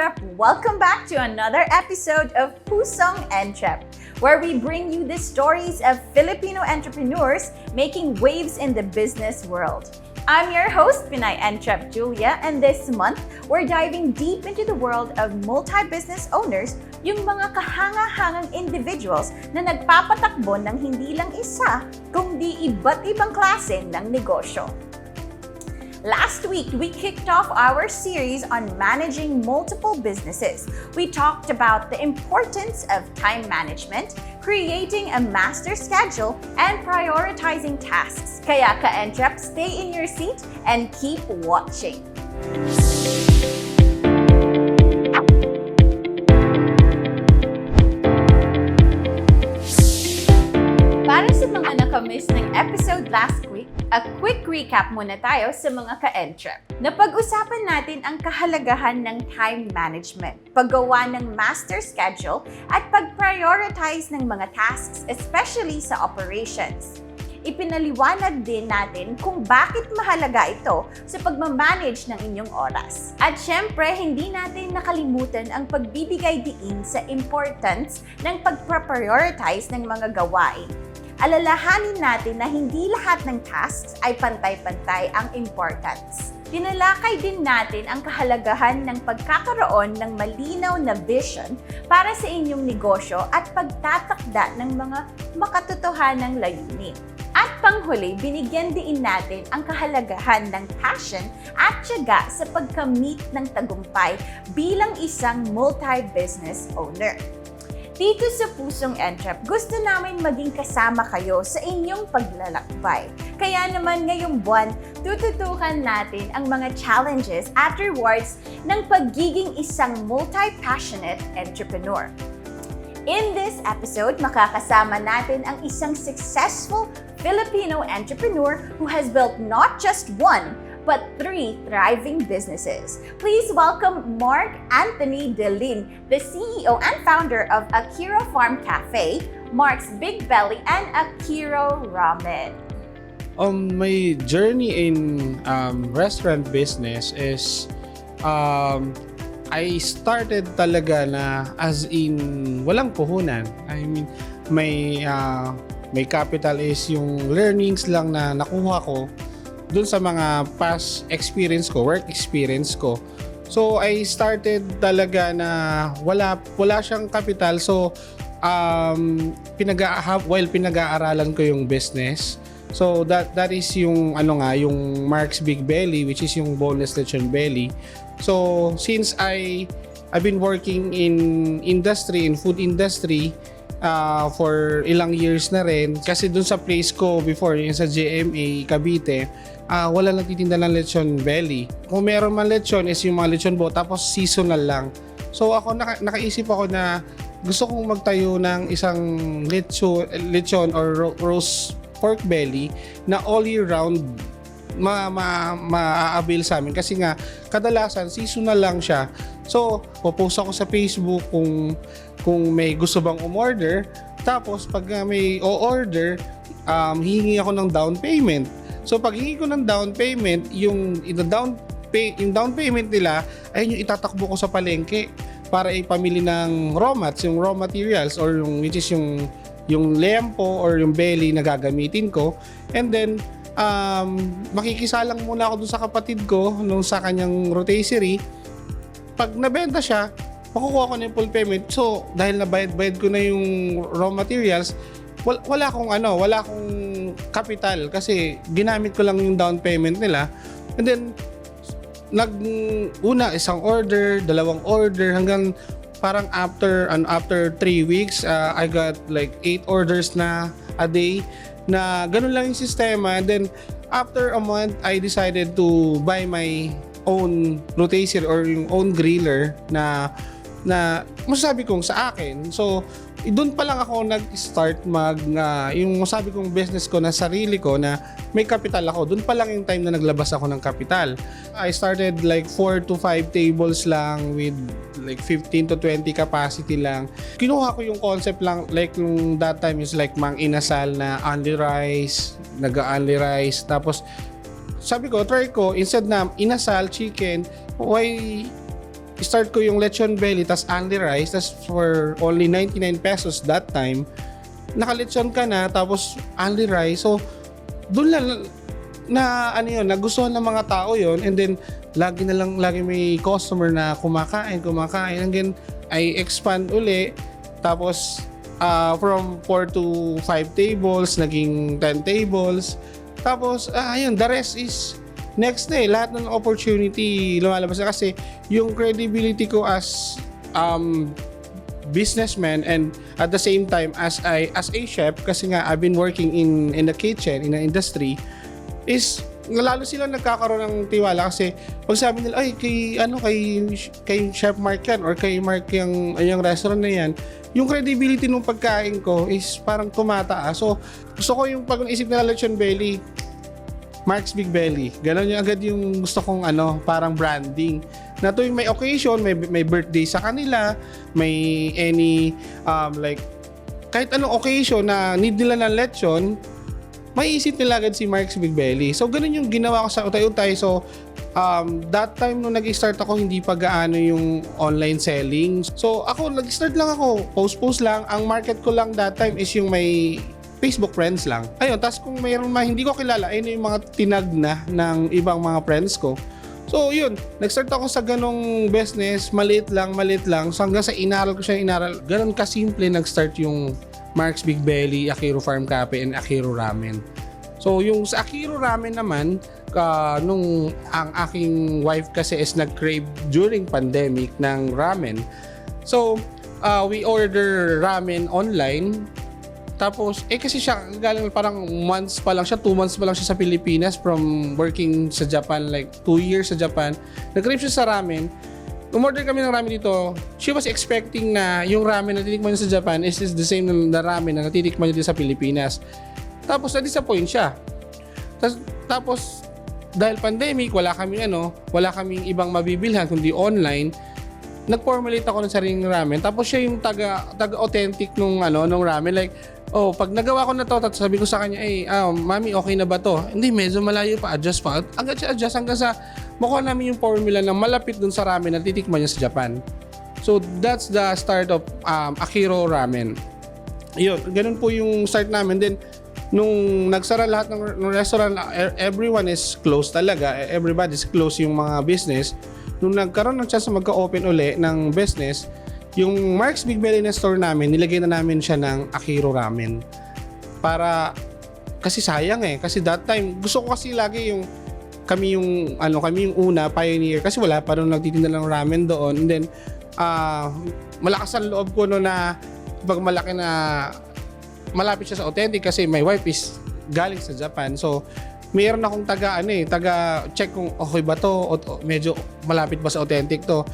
Entrep! Welcome back to another episode of Pusong Entrep, where we bring you the stories of Filipino entrepreneurs making waves in the business world. I'm your host, Pinay Entrep Julia, and this month, we're diving deep into the world of multi-business owners, yung mga kahanga-hangang individuals na nagpapatakbo ng hindi lang isa, kundi iba't ibang klase ng negosyo. Last week, we kicked off our series on managing multiple businesses. We talked about the importance of time management, creating a master schedule, and prioritizing tasks. Kaya ka-Entrep, stay in your seat and keep watching. Para sa mga nakamiss ng episode last week, a quick recap muna tayo sa mga ka-Entrep. Napag-usapan natin ang kahalagahan ng time management, paggawa ng master schedule, at pag-prioritize ng mga tasks, especially sa operations. Ipinaliwanag din natin kung bakit mahalaga ito sa pagmamanage ng inyong oras. At syempre, hindi natin nakalimutan ang pagbibigay diin sa importance ng pag-prioritize ng mga gawain. Alalahanin natin na hindi lahat ng tasks ay pantay-pantay ang importance. Tinalakay din natin ang kahalagahan ng pagkakaroon ng malinaw na vision para sa inyong negosyo at pagtatakda ng mga makatotohanang layunin. At panghuli, binigyan din natin ang kahalagahan ng passion at tiyaga sa pagkamit ng tagumpay bilang isang multi-business owner. Dito sa Pusong Entrep, gusto namin maging kasama kayo sa inyong paglalakbay. Kaya naman ngayong buwan, tututukan natin ang mga challenges at rewards ng pagiging isang multi-passionate entrepreneur. In this episode, makakasama natin ang isang successful Filipino entrepreneur who has built not just one, but 3 thriving businesses. Please welcome Mark Anthony Delin, the CEO and founder of Akiro Farm Cafe, Mark's Big Belly, and Akiro Ramen. My journey in restaurant business is I started talaga na as in walang puhunan. I mean, may capital is yung learnings lang na nakuha ko dun sa mga past experience ko, work experience ko. So I started talaga na wala siyang capital. So pinag-aaralan ko yung business. So that is yung yung Mark's Big Belly, which is yung boneless lechon belly. So since I've been working in food industry for ilang years na rin, kasi dun sa place ko before, yung sa GMA Cavite, wala nagtitinda ng lechon belly. Kung meron man lechon is yung mga lechon bo, tapos seasonal lang. So ako nakaisip ako na gusto kong magtayo ng isang lechon or roast pork belly na all year round ma-avail sa amin, kasi nga kadalasan seasonal lang siya. So popost ako sa Facebook kung may gusto bang umorder, tapos pag may o-order, hihingi ako ng down payment. So pag hingi ko ng down payment, yung down payment nila ay yung itatakbo ko sa palengke para ipamili ng raw materials, or which is yung lempo or yung belly na gagamitin ko. And then makikisalang muna ako dun sa kapatid ko nung sa kanyang rotisserie. Pag nabenta siya, makukuha ko na yung full payment. So dahil nabayad ko na yung raw materials, wala akong capital kasi ginamit ko lang yung down payment nila. And then isang order, dalawang order, hanggang parang after 3 weeks, I got like 8 orders na a day, na ganun lang yung sistema. And then after a month, I decided to buy my own rotisserie or yung own griller na masasabi kong sa akin. So doon pa lang ako nag-start yung masabi kong business ko na sarili ko, na may capital ako. Doon pa lang yung time na naglabas ako ng capital. I started like 4 to 5 tables lang with like 15 to 20 capacity lang. Kinuha ko yung concept lang, like yung that time is like mang inasal na only rice, naga-only rice. Tapos sabi ko, try ko, instead na inasal chicken, why start ko yung lechon belly tas only rice, tas for only 99 pesos that time, naka-lechon ka na tapos only rice. So doon lang na ano yun, nagustuhan ng mga tao yon, and then lagi may customer na kumakain hanggang I expand uli. Tapos from 4 to 5 tables naging 10 tables. Tapos ayun, the rest is next day. Lahat ng opportunity lumalabas na kasi yung credibility ko as businessman and at the same time as a chef, kasi nga I've been working in the kitchen, in the industry, is lalo silang nagkakaroon ng tiwala kasi pag sabi nila, ay kay Chef Mark yan or kay Mark yung restaurant na yan, yung credibility ng pagkain ko is parang tumataas. So gusto ko yung pag isip nila lechon belly, Mark's Big Belly. Ganon yung agad yung gusto kong parang branding. Na tuwing may occasion, may birthday sa kanila, may any like kahit anong occasion na need nila ng lechon, may isip nila agad si Mark's Big Belly. So ganun yung ginawa ko sa Utay-Utay. So that time nung nag-start ako, hindi pa gaano yung online selling. So ako, nag-start lang ako, post lang. Ang market ko lang that time is yung may Facebook friends lang. Ayun, tapos kung mayroon hindi ko kilala, ayun yung mga tinag na ng ibang mga friends ko. So yun, nag-start ako sa ganong business, maliit lang. So hanggang sa inaral ko siya, ganon kasimple nag-start yung Mark's Big Belly, Akiro Farm Cafe, and Akiro Ramen. So yung sa Akiro Ramen naman, nung ang aking wife kasi is nag-crave during pandemic ng ramen. So we order ramen online. Tapos, kasi siya, galing parang months pa lang siya, 2 months pa lang siya sa Pilipinas from working sa Japan, like 2 years sa Japan. Nag-crave siya sa ramen. Umorder kami ng ramen dito. She was expecting na yung ramen na titikman niya sa Japan is the same na ramen na natitikman niya dito sa Pilipinas. Tapos, na-disappoint siya. Tapos, dahil pandemic, wala kaming ibang mabibilhan kundi online. Nag-formulate ako ng sariling ramen. Tapos siya yung taga-authentic nung ramen. Like, pag nagawa ko na to, tapos sabi ko sa kanya, mami, okay na ba to? Hindi, medyo malayo pa, adjust pa. Adjust hanggang sa makuha namin yung formula na malapit dun sa ramen na titikman niya sa Japan. So, that's the start of Akiro Ramen. Yun, ganun po yung start namin. Then, nung nagsara lahat ng restaurant, everyone is closed talaga. Everybody's closed yung mga business. Nung nagkaroon ng chance na magka-open uli ng business, yung Mark's Big Belly na store namin, nilagay na namin siya ng Akiro Ramen. Kasi sayang kasi that time, gusto ko kasi lagi kami yung una, pioneer, kasi wala pa nung nagtitinda ng ramen doon. And then, malakas ang loob ko na pag malapit siya sa authentic kasi my wife is galing sa Japan. So, mayroon akong taga-check kung okay ba to o medyo malapit ba sa authentic to.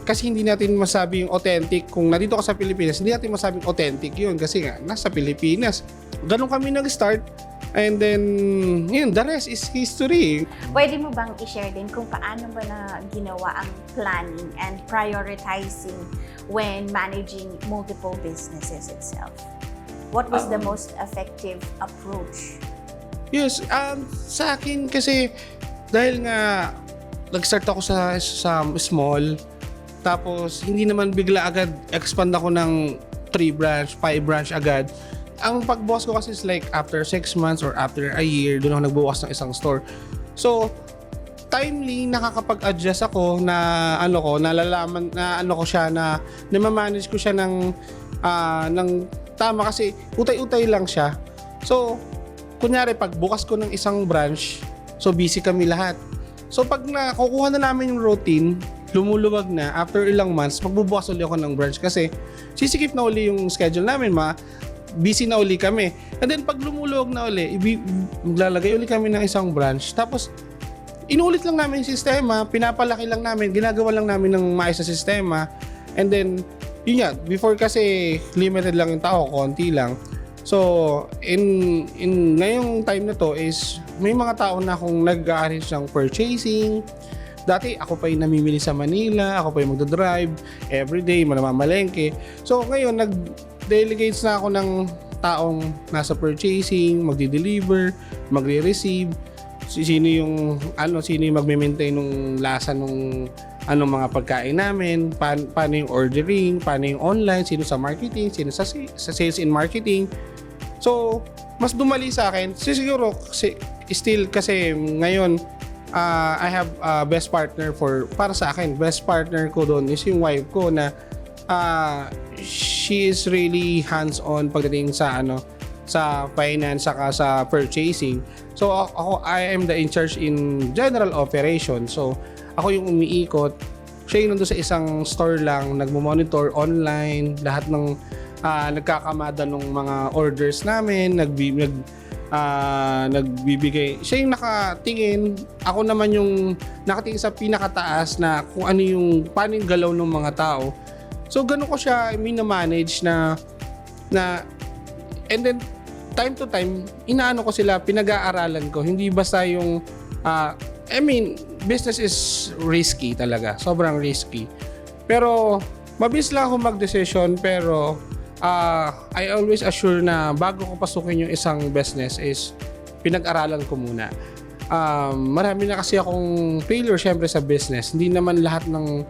Kasi hindi natin masabi yung authentic kung nandito ka sa Pilipinas, hindi natin masabing authentic yun kasi nga nasa Pilipinas. Ganun kami nag-start, and then yun, the rest is history. Pwede mo bang i-share din kung paano ba na ginawa ang planning and prioritizing when managing multiple businesses itself? What was the most effective approach? Yes, sa akin kasi dahil nga nag-start ako sa small, tapos hindi naman bigla agad expand ako ng 3 branch, 5 branch agad. Ang pagbukas ko kasi is like after 6 months or after a year, doon ako nagbukas ng isang store. So, timely nakakapag-adjust ako na nalalaman na ma-manage ko siya ng tama kasi utay-utay lang siya. So, kunyari pag bukas ko ng isang branch, so busy kami lahat. So pag nakukuha na namin yung routine, lumuluwag na, after ilang months, magbubukas ulit ako ng branch kasi sisikip na uli yung schedule namin, busy na uli kami. And then pag lumuluwag na uli, maglalagay uli kami ng isang branch. Tapos inulit lang namin yung sistema, pinapalaki lang namin, ginagawa lang namin ng maayos na sistema. And then, yun nga, before kasi limited lang yung tao, konti lang. So, in ngayong time na to is may mga tao na akong nag-arrange ng purchasing. Dati ako pa yung namimili sa Manila, ako pa yung magdadrive everyday, malamamalengke. So, ngayon nag-delegate na ako ng taong nasa purchasing, magdi-deliver, magre-receive, sino yung magme-maintain ng lasa ng anong mga pagkain namin, paano yung ordering, paano yung online, sino sa marketing, sino sa sales and marketing. So, mas dumali sa akin. Siguro, still kasi ngayon, I have a best partner para sa akin. Best partner ko doon is yung wife ko na she is really hands-on pagdating sa sa finance saka sa purchasing. So I am the in charge in general operation. So ako yung umiikot. Siya yung nandun sa isang store lang, nagmo-monitor online, lahat ng nagkakamada ng mga orders namin, nagbibigay. Siya yung nakatingin, ako naman yung nakatingin sa pinakataas na kung paano yung galaw ng mga tao. So ganun ko siya mina-manage na and then time to time inaano ko sila, pinag-aaralan ko, hindi basta yung business is risky talaga, sobrang risky. Pero mabilis lang ako mag-decision, pero I always assure na bago ko pasukin yung isang business is pinag-aralan ko muna. Marami na kasi akong failure syempre sa business. Hindi naman lahat ng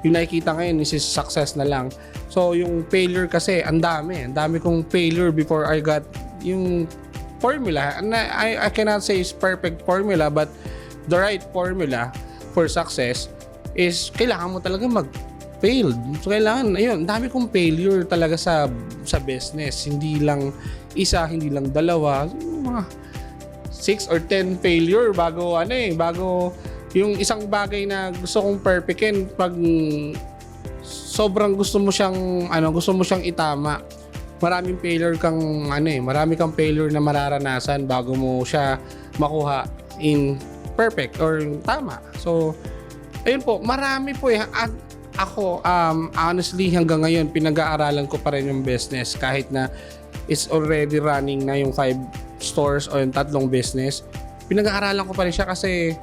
yung nakikita ngayon is success na lang. So yung failure kasi ang dami kong failure before I got yung formula. And I cannot say it's perfect formula, but the right formula for success is kailangan mo talaga failed. So kailangan, ayun, dami kong failure talaga sa business. Hindi lang isa, hindi lang dalawa. Mga 6 or 10 failure bago yung isang bagay na gusto kong perfectin, pag sobrang gusto mo siyang itama. Marami kang failure na mararanasan bago mo siya makuha in perfect or tama. So ayun po, marami po at ako, honestly, hanggang ngayon, pinag-aaralan ko pa rin yung business kahit na it's already running na yung 5 stores o yung 3 business. Pinag-aaralan ko pa rin siya kasi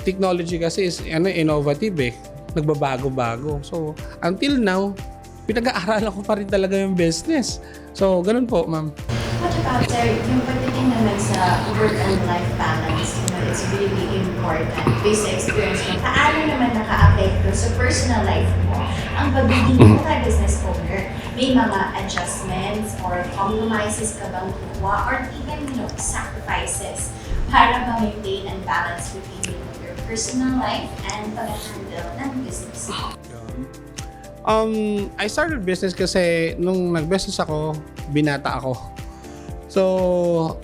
technology kasi is innovative nagbabago-bago. So, until now, pinag-aaralan ko pa rin talaga yung business. So, ganun po, ma'am. What about, sir, yung pagdating naman sa work and life balance, it's really important based sa experience mo. Paano naman naka-apekto sa personal life mo ang pagiging multi-business owner? May mga adjustments or compromises ka bang kuha or even, sacrifices para ma-maintain and balance between your personal life and pag-handle ng business? I started business kasi nung nag-business ako, binata ako. So,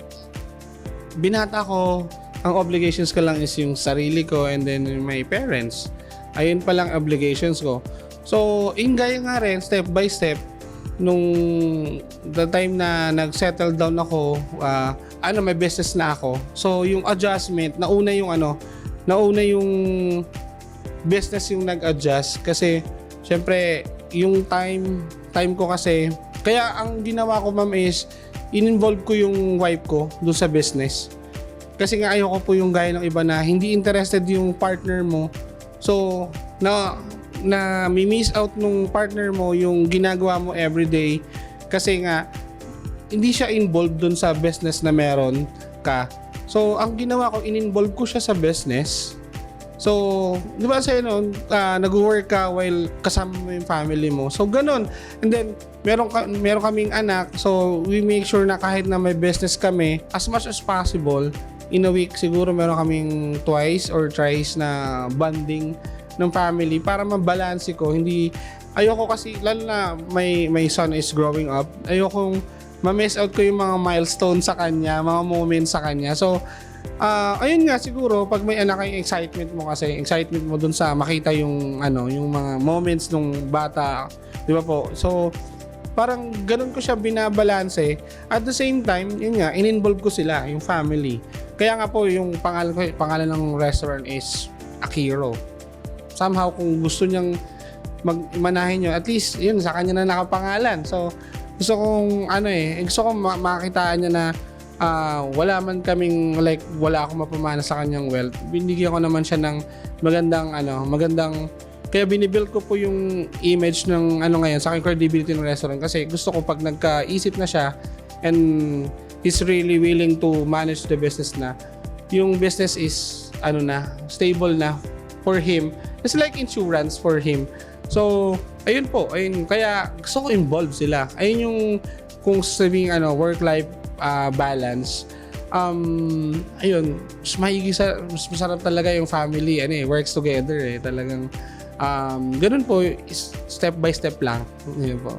binata ko, ang obligations ko lang is yung sarili ko and then my parents. Ayun pa lang obligations ko. So, gaya nga rin, step by step, nung the time na nag-settle down ako, may business na ako. So, yung adjustment, nauna yung business yung nag-adjust kasi syempre, yung time ko kasi, kaya ang ginawa ko, ma'am, is in-involve ko yung wife ko doon sa business. Kasi nga ayoko po yung gaya ng iba na hindi interested yung partner mo. So, na miss out nung partner mo yung ginagawa mo everyday kasi nga hindi siya involved doon sa business na meron ka. So, ang ginawa ko, in-involve ko siya sa business. So, di ba sa'yo noon, nag-work ka while kasama mo yung family mo. So, ganun. And then, meron kaming anak. So, we make sure na kahit na may business kami, as much as possible, in a week, siguro meron kaming twice or thrice na bonding ng family para mabalanse ko. Ayoko kasi, lalo na my son is growing up, ayokong ma-miss out ko yung mga milestones sa kanya, mga moments sa kanya. So, ayun nga siguro pag may anak yung excitement mo dun sa makita yung mga moments nung bata, di ba po? So parang ganun ko siya binabalanse. At the same time, yun nga, in-involve ko sila, yung family. Kaya nga po yung pangalan ng restaurant is Akiro. Somehow kung gusto niyang manahin nyo, at least yun sa kanya na nakapangalan. So gusto kong makitaan niya na wala man kaming wala akong mapamana sa kanyang wealth. Binigyan ko naman siya ng magandang kaya binibuild ko po yung image ng ngayon sa aking credibility ng restaurant kasi gusto ko pag nagkaisip na siya and he's really willing to manage the business na yung business is stable na for him It's like insurance for him. So, ayun po. Ayun, kaya gusto ko involved sila. Ayun yung kung sabing work-life balance. Ayun, mas masarap talaga yung family, works together talagang ganun po, step by step lang. Yun po.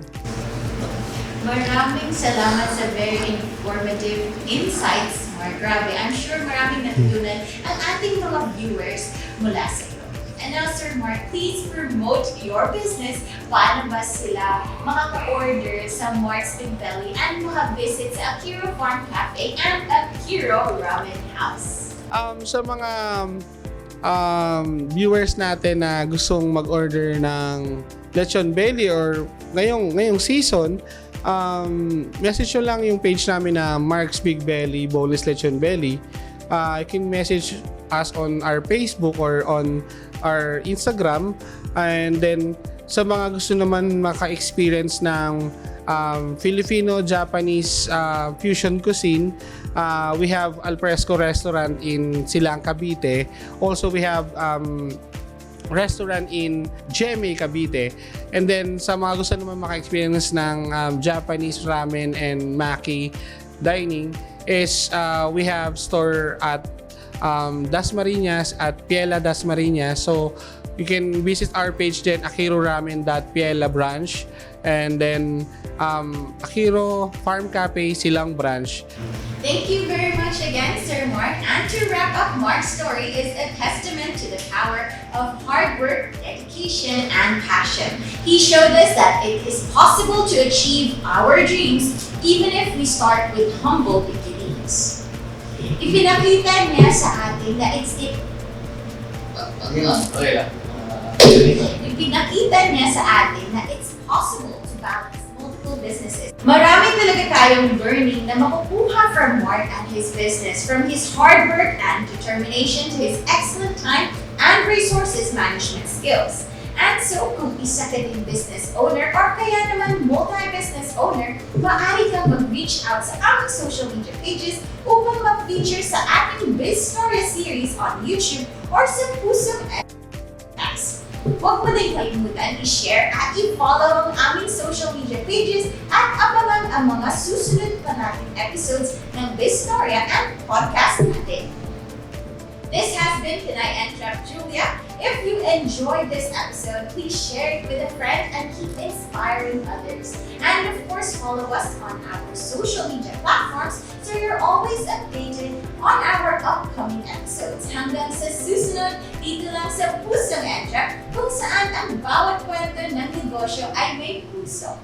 Maraming salamat sa very informative insights, Mark. Grabe, I'm sure maraming natutunan ang ating mga viewers mula sa iyo. And now, Sir Mark, please promote your business. Paano ba sila makaka-order sa Mark's Big Belly and maka-visit sa Akiro Farm Cafe and Akiro Ramen House? Sa mga viewers natin na gustong mag-order ng lechon belly or ngayong season, message nyo lang yung page namin na Mark's Big Belly Boneless Lechon Belly. You can message us on our Facebook or on our Instagram. And then sa mga gusto naman maka-experience ng Filipino-Japanese fusion cuisine, we have Alfresco Restaurant in Silang, Cavite. Also, we have restaurant in GMA, Cavite. And then, sa mga gusto naman maka-experience ng Japanese ramen and maki dining is we have store at Dasmariñas at Piela Dasmariñas. So, you can visit our page then, akiroramen.piela branch. And then, Akiro Farm Cafe Silang branch. Thank you very much again, Sir Mark. And to wrap up, Mark's story is a testament to the power of hard work, dedication, and passion. He showed us that it is possible to achieve our dreams even if we start with humble beginnings. Ipinakita niya sa atin na ipinakita niya sa atin na it's possible to balance multiple businesses. Marami talaga tayong learning na makukuha from Mark and his business, from his hard work and determination to his excellent time and resources management skills. And so, kung isa ka din business owner or kaya naman multi-business owner, maaari kang mag-reach out sa aming social media pages upang mag-feature sa ating BizStoria series on YouTube or sa Pusong X. Huwag mo din kalimutan i-share at i-follow ang aming social media pages at abangan ang mga susunod pa nating episodes ng BizStoria and podcast natin. This has been Pinay Entrep Julia. If you enjoyed this episode, please share it with a friend and keep inspiring others. And of course, follow us on our social media platforms so you're always updated on our upcoming episodes. Hanggang sa susunod, dito lang sa Pusong Entrep, kung saan ang bawat kwento ng negosyo ay may puso.